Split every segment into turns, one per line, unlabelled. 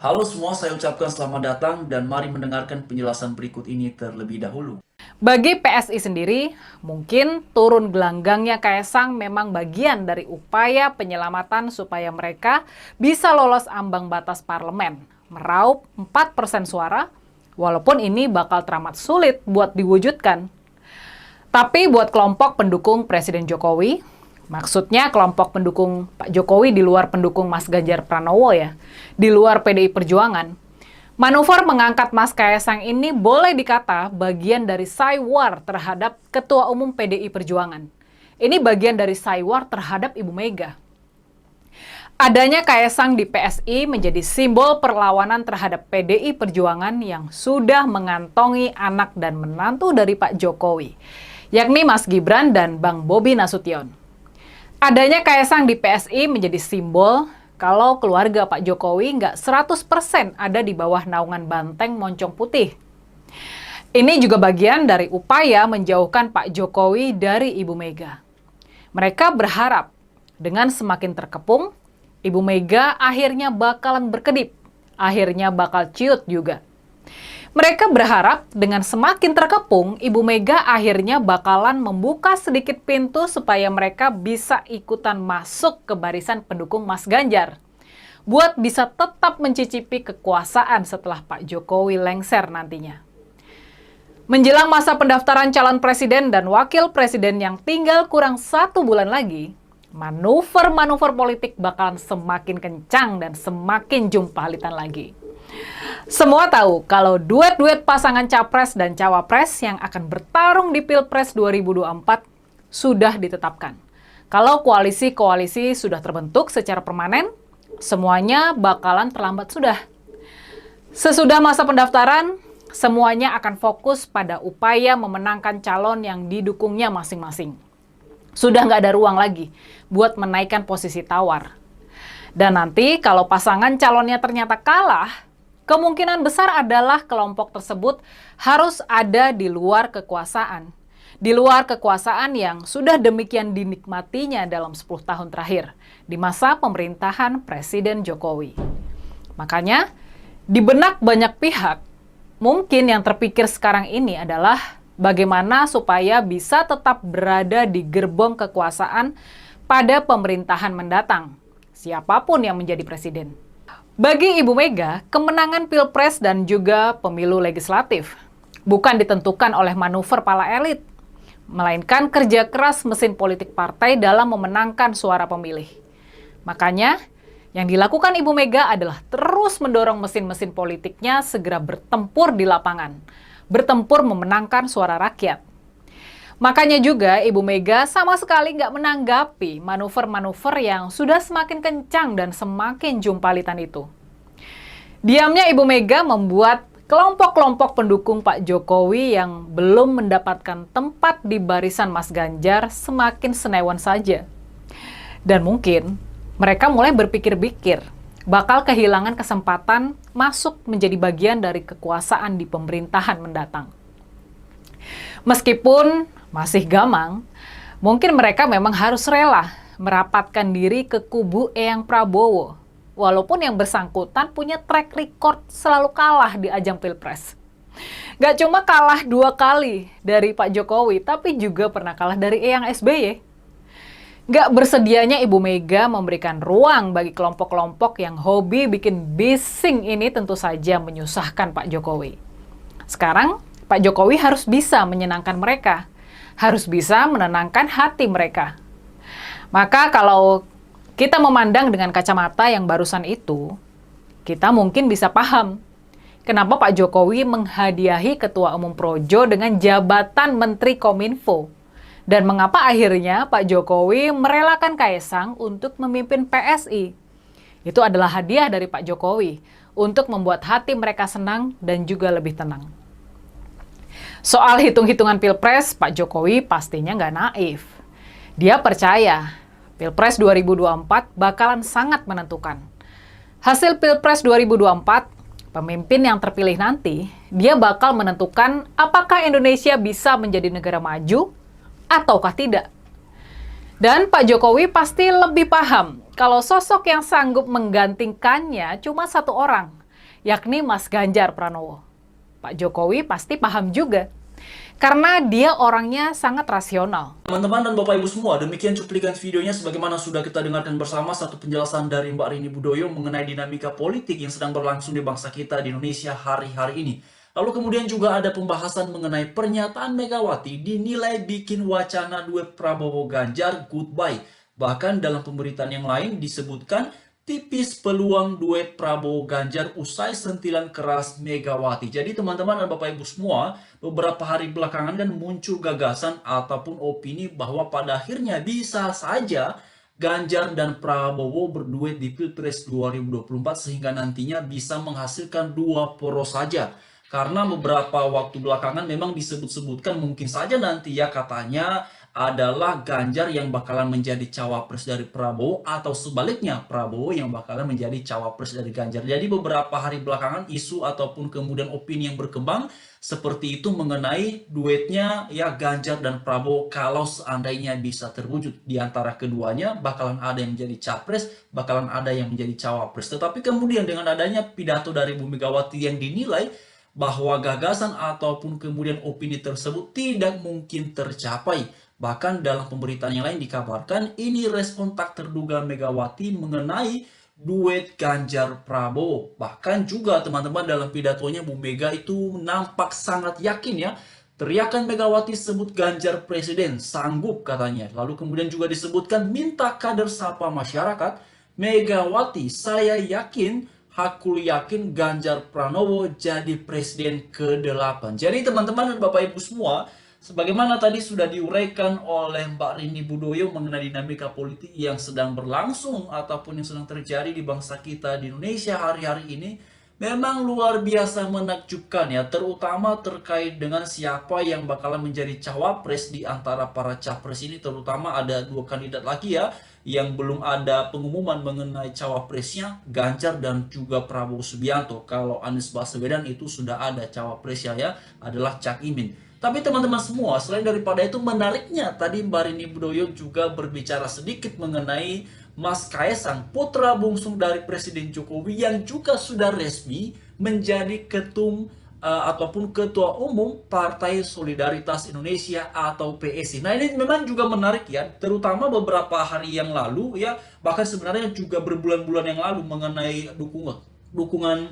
Halo semua, saya ucapkan selamat datang dan mari mendengarkan penjelasan berikut ini terlebih dahulu.
Bagi PSI sendiri, mungkin turun gelanggangnya Kaesang memang bagian dari upaya penyelamatan supaya mereka bisa lolos ambang batas parlemen, meraup 4% suara, walaupun ini bakal teramat sulit buat diwujudkan. Tapi buat kelompok pendukung Presiden Jokowi, maksudnya kelompok pendukung Pak Jokowi di luar pendukung Mas Ganjar Pranowo ya, di luar PDI Perjuangan, manuver mengangkat Mas Kaesang ini boleh dikata bagian dari saywar terhadap Ketua Umum PDI Perjuangan. Ini bagian dari saywar terhadap Ibu Mega. Adanya Kaesang di PSI menjadi simbol perlawanan terhadap PDI Perjuangan yang sudah mengantongi anak dan menantu dari Pak Jokowi, yakni Mas Gibran dan Bang Bobi Nasution. Adanya Kaesang di PSI menjadi simbol kalau keluarga Pak Jokowi nggak 100% ada di bawah naungan banteng moncong putih. Ini juga bagian dari upaya menjauhkan Pak Jokowi dari Ibu Mega. Mereka berharap dengan semakin terkepung, Ibu Mega akhirnya bakalan berkedip, akhirnya bakal ciut juga. Mereka berharap dengan semakin terkepung, Ibu Mega akhirnya bakalan membuka sedikit pintu supaya mereka bisa ikutan masuk ke barisan pendukung Mas Ganjar. Buat bisa tetap mencicipi kekuasaan setelah Pak Jokowi lengser nantinya. Menjelang masa pendaftaran calon presiden dan wakil presiden yang tinggal kurang 1 bulan lagi, manuver-manuver politik bakalan semakin kencang dan semakin jumpalitan lagi. Semua tahu kalau duet-duet pasangan capres dan cawapres yang akan bertarung di Pilpres 2024 sudah ditetapkan. Kalau koalisi-koalisi sudah terbentuk secara permanen, semuanya bakalan terlambat sudah. Sesudah masa pendaftaran, semuanya akan fokus pada upaya memenangkan calon yang didukungnya masing-masing. Sudah nggak ada ruang lagi buat menaikkan posisi tawar. Dan nanti kalau pasangan calonnya ternyata kalah, kemungkinan besar adalah kelompok tersebut harus ada di luar kekuasaan. Di luar kekuasaan yang sudah demikian dinikmatinya dalam 10 tahun terakhir di masa pemerintahan Presiden Jokowi. Makanya, di benak banyak pihak, mungkin yang terpikir sekarang ini adalah bagaimana supaya bisa tetap berada di gerbong kekuasaan pada pemerintahan mendatang, siapapun yang menjadi presiden. Bagi Ibu Mega, kemenangan Pilpres dan juga pemilu legislatif bukan ditentukan oleh manuver pala elit, melainkan kerja keras mesin politik partai dalam memenangkan suara pemilih. Makanya, yang dilakukan Ibu Mega adalah terus mendorong mesin-mesin politiknya segera bertempur di lapangan, bertempur memenangkan suara rakyat. Makanya juga Ibu Mega sama sekali nggak menanggapi manuver-manuver yang sudah semakin kencang dan semakin jumpalitan itu. Diamnya Ibu Mega membuat kelompok-kelompok pendukung Pak Jokowi yang belum mendapatkan tempat di barisan Mas Ganjar semakin senewan saja. Dan mungkin mereka mulai berpikir-pikir bakal kehilangan kesempatan masuk menjadi bagian dari kekuasaan di pemerintahan mendatang. Meskipun masih gamang, mungkin mereka memang harus rela merapatkan diri ke kubu Eyang Prabowo, walaupun yang bersangkutan punya track record selalu kalah di ajang Pilpres. Gak cuma kalah 2 kali dari Pak Jokowi, tapi juga pernah kalah dari Eyang SBY. Gak bersedianya Ibu Mega memberikan ruang bagi kelompok-kelompok yang hobi bikin bising ini tentu saja menyusahkan Pak Jokowi. Sekarang, Pak Jokowi harus bisa menyenangkan mereka, harus bisa menenangkan hati mereka. Maka kalau kita memandang dengan kacamata yang barusan itu, kita mungkin bisa paham kenapa Pak Jokowi menghadiahi Ketua Umum Projo dengan jabatan Menteri Kominfo. Dan mengapa akhirnya Pak Jokowi merelakan Kaesang untuk memimpin PSI. Itu adalah hadiah dari Pak Jokowi untuk membuat hati mereka senang dan juga lebih tenang. Soal hitung-hitungan Pilpres, Pak Jokowi pastinya nggak naif. Dia percaya Pilpres 2024 bakalan sangat menentukan. Hasil Pilpres 2024, pemimpin yang terpilih nanti, dia bakal menentukan apakah Indonesia bisa menjadi negara maju ataukah tidak. Dan Pak Jokowi pasti lebih paham kalau sosok yang sanggup menggantikannya cuma satu orang, yakni Mas Ganjar Pranowo. Pak Jokowi pasti paham juga, karena dia orangnya sangat rasional.
Teman-teman dan Bapak Ibu semua, demikian cuplikan videonya sebagaimana sudah kita dengarkan bersama satu penjelasan dari Mbak Rini Budoyo mengenai dinamika politik yang sedang berlangsung di bangsa kita di Indonesia hari-hari ini. Lalu kemudian juga ada pembahasan mengenai pernyataan Megawati dinilai bikin wacana duet Prabowo Ganjar goodbye. Bahkan dalam pemberitaan yang lain disebutkan tipis peluang duet Prabowo Ganjar usai sentilan keras Megawati. Jadi teman-teman dan Bapak Ibu semua, beberapa hari belakangan kan muncul gagasan ataupun opini bahwa pada akhirnya bisa saja Ganjar dan Prabowo berduet di Pilpres 2024 sehingga nantinya bisa menghasilkan dua poros saja. Karena beberapa waktu belakangan memang disebut-sebutkan mungkin saja nanti ya katanya adalah Ganjar yang bakalan menjadi cawapres dari Prabowo atau sebaliknya Prabowo yang bakalan menjadi cawapres dari Ganjar. Jadi beberapa hari belakangan isu ataupun kemudian opini yang berkembang seperti itu mengenai duetnya ya Ganjar dan Prabowo kalau seandainya bisa terwujud di antara keduanya bakalan ada yang menjadi capres, bakalan ada yang menjadi cawapres. Tetapi kemudian dengan adanya pidato dari Bu Megawati yang dinilai bahwa gagasan ataupun kemudian opini tersebut tidak mungkin tercapai. Bahkan dalam pemberitaan yang lain dikabarkan ini respon tak terduga Megawati mengenai duet Ganjar Prabowo. Bahkan juga teman-teman dalam pidatonya Bu Mega itu nampak sangat yakin ya. Teriakan Megawati sebut Ganjar presiden, sanggup katanya. Lalu kemudian juga disebutkan minta kader sapa masyarakat. Megawati, saya yakin aku yakin Ganjar Pranowo jadi presiden ke-8. Jadi teman-teman dan Bapak Ibu semua, sebagaimana tadi sudah diuraikan oleh Mbak Rini Budoyo mengenai dinamika politik yang sedang berlangsung ataupun yang sedang terjadi di bangsa kita di Indonesia hari-hari ini, memang luar biasa menakjubkan ya, terutama terkait dengan siapa yang bakalan menjadi cawapres di antara para capres ini, terutama ada dua kandidat lagi ya, yang belum ada pengumuman mengenai cawapresnya, Ganjar dan juga Prabowo Subianto. Kalau Anies Baswedan itu sudah ada cawapresnya ya, adalah Cak Imin. Tapi teman-teman semua, selain daripada itu menariknya, tadi Mbak Rini Budoyo juga berbicara sedikit mengenai Mas Kaesang, putra bungsu dari Presiden Jokowi yang juga sudah resmi menjadi ketum ataupun ketua umum Partai Solidaritas Indonesia atau PSI. Nah ini memang juga menarik ya, terutama beberapa hari yang lalu ya, bahkan sebenarnya juga berbulan-bulan yang lalu mengenai dukungan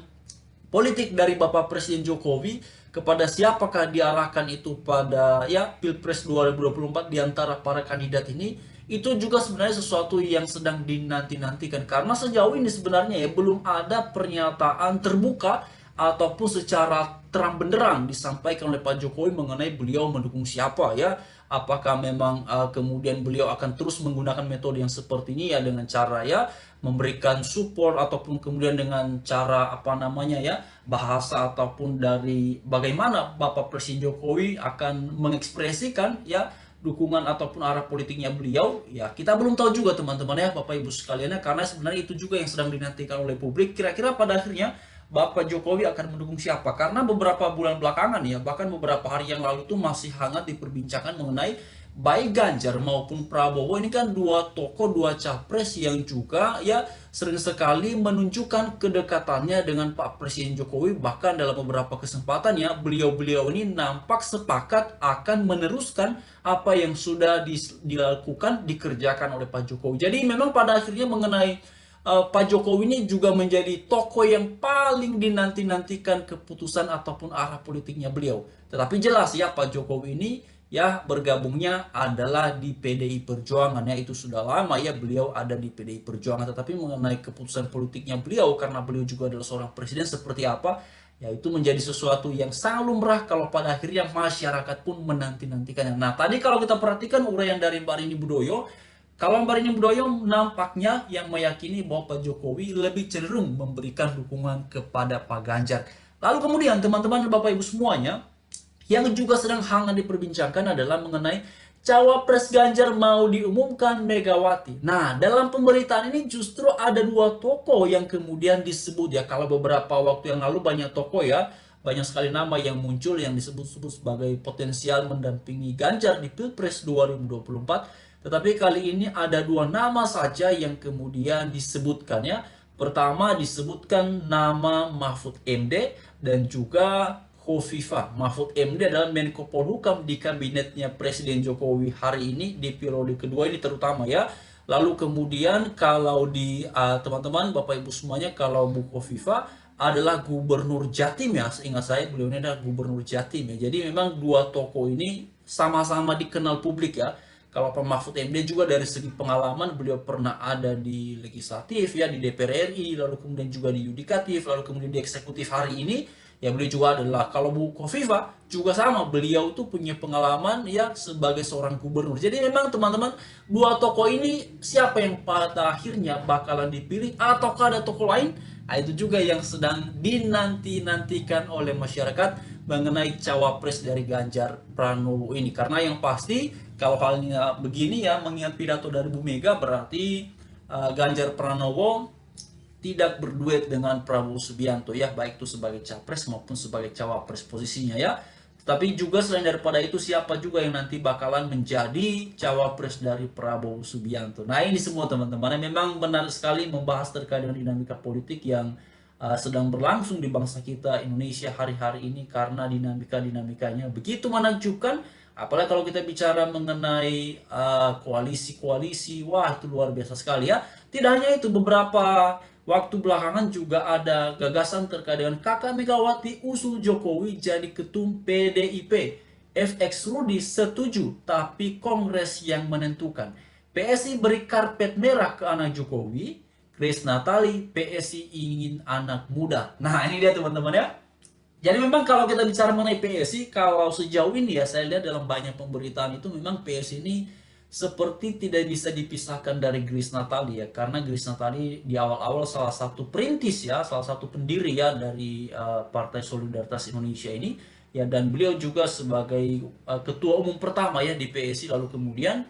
politik dari Bapak Presiden Jokowi kepada siapakah diarahkan itu pada ya Pilpres 2024 di antara para kandidat ini, itu juga sebenarnya sesuatu yang sedang dinanti-nantikan karena sejauh ini sebenarnya ya belum ada pernyataan terbuka ataupun secara terang benderang disampaikan oleh Pak Jokowi mengenai beliau mendukung siapa ya. Apakah memang kemudian beliau akan terus menggunakan metode yang seperti ini ya dengan cara ya memberikan support ataupun kemudian dengan cara apa namanya ya bahasa ataupun dari bagaimana Bapak Presiden Jokowi akan mengekspresikan ya dukungan ataupun arah politiknya beliau ya kita belum tahu juga teman-teman ya Bapak Ibu sekalian ya, karena sebenarnya itu juga yang sedang dinantikan oleh publik, kira-kira pada akhirnya Bapak Jokowi akan mendukung siapa. Karena beberapa bulan belakangan ya, bahkan beberapa hari yang lalu itu masih hangat diperbincangkan mengenai baik Ganjar maupun Prabowo. Ini kan dua tokoh, dua capres yang juga ya sering sekali menunjukkan kedekatannya dengan Pak Presiden Jokowi. Bahkan dalam beberapa kesempatan ya, beliau-beliau ini nampak sepakat akan meneruskan apa yang sudah dilakukan, dikerjakan oleh Pak Jokowi. Jadi memang pada akhirnya mengenai Pak Jokowi ini juga menjadi tokoh yang paling dinanti-nantikan keputusan ataupun arah politiknya beliau. Tetapi jelas ya Pak Jokowi ini ya bergabungnya adalah di PDI Perjuangan ya, itu sudah lama ya beliau ada di PDI Perjuangan. Tetapi mengenai keputusan politiknya beliau karena beliau juga adalah seorang presiden seperti apa, ya itu menjadi sesuatu yang sangat lumrah kalau pada akhirnya masyarakat pun menanti-nantikannya. Nah tadi kalau kita perhatikan uraian dari Mbak Rini Budoyo, kalau Mbak Rini Budoyo nampaknya yang meyakini bahwa Pak Jokowi lebih cenderung memberikan dukungan kepada Pak Ganjar. Lalu kemudian teman-teman dan Bapak Ibu semuanya, yang juga sedang hangat diperbincangkan adalah mengenai cawapres Ganjar mau diumumkan Megawati. Nah, dalam pemberitaan ini justru ada dua tokoh yang kemudian disebut ya. Kalau beberapa waktu yang lalu banyak tokoh ya, banyak sekali nama yang muncul yang disebut-sebut sebagai potensial mendampingi Ganjar di Pilpres 2024. Tetapi kali ini ada dua nama saja yang kemudian disebutkan ya. Pertama disebutkan nama Mahfud MD dan juga Khofifah. Mahfud MD adalah Menko Polhukam di kabinetnya Presiden Jokowi hari ini di periode kedua ini terutama ya. Lalu kemudian kalau di teman-teman Bapak Ibu semuanya, kalau Bu Khofifah adalah Gubernur Jatim ya, seingat saya beliau ini adalah Gubernur Jatim ya. Jadi memang dua tokoh ini sama-sama dikenal publik ya. Kalau Pak Mahfud MD juga dari segi pengalaman beliau pernah ada di legislatif ya, di DPR RI, lalu kemudian juga di yudikatif, lalu kemudian di eksekutif hari ini ya beliau juga adalah. Kalau Bu Khofifah juga sama, beliau itu punya pengalaman ya sebagai seorang gubernur. Jadi memang teman-teman, dua tokoh ini siapa yang pada akhirnya bakalan dipilih ataukah ada tokoh lain? Nah, itu juga yang sedang dinanti-nantikan oleh masyarakat mengenai cawapres dari Ganjar Pranowo ini. Karena yang pasti kalau halnya begini ya, mengingat pidato dari Bu Mega, berarti Ganjar Pranowo tidak berduet dengan Prabowo Subianto ya, baik itu sebagai capres maupun sebagai cawapres posisinya ya. Tapi juga selain daripada itu, siapa juga yang nanti bakalan menjadi cawapres dari Prabowo Subianto. Nah ini semua teman-teman memang benar sekali membahas terkait dengan dinamika politik yang sedang berlangsung di bangsa kita Indonesia hari-hari ini, karena dinamikanya begitu menakjubkan. Apalagi kalau kita bicara mengenai koalisi-koalisi, wah itu luar biasa sekali ya. Tidak hanya itu, beberapa waktu belakangan juga ada gagasan terkait dengan Kakak Megawati usul Jokowi jadi ketum PDIP. FX Rudi setuju, tapi Kongres yang menentukan. PSI beri karpet merah ke anak Jokowi. Grace Natali, PSI ingin anak muda. Nah ini dia teman-teman ya. Jadi memang kalau kita bicara mengenai PSI, kalau sejauh ini ya saya lihat dalam banyak pemberitaan itu memang PSI ini seperti tidak bisa dipisahkan dari Grace Natali ya, karena Grace Natali di awal-awal salah satu perintis ya, salah satu pendiri ya dari Partai Solidaritas Indonesia ini ya, dan beliau juga sebagai ketua umum pertama ya di PSI. Lalu kemudian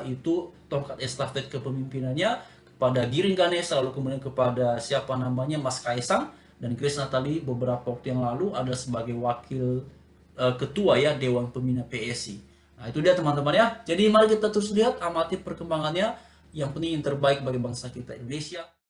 itu tongkat estafet kepemimpinannya kepada Giring Ganesa, lalu kemudian kepada siapa namanya Mas Kaisang, dan Grace Natali beberapa waktu yang lalu ada sebagai wakil ketua ya Dewan Pembina PSI. Nah itu dia teman-teman ya. Jadi mari kita terus lihat, amati perkembangannya. Yang penting yang terbaik bagi bangsa kita Indonesia.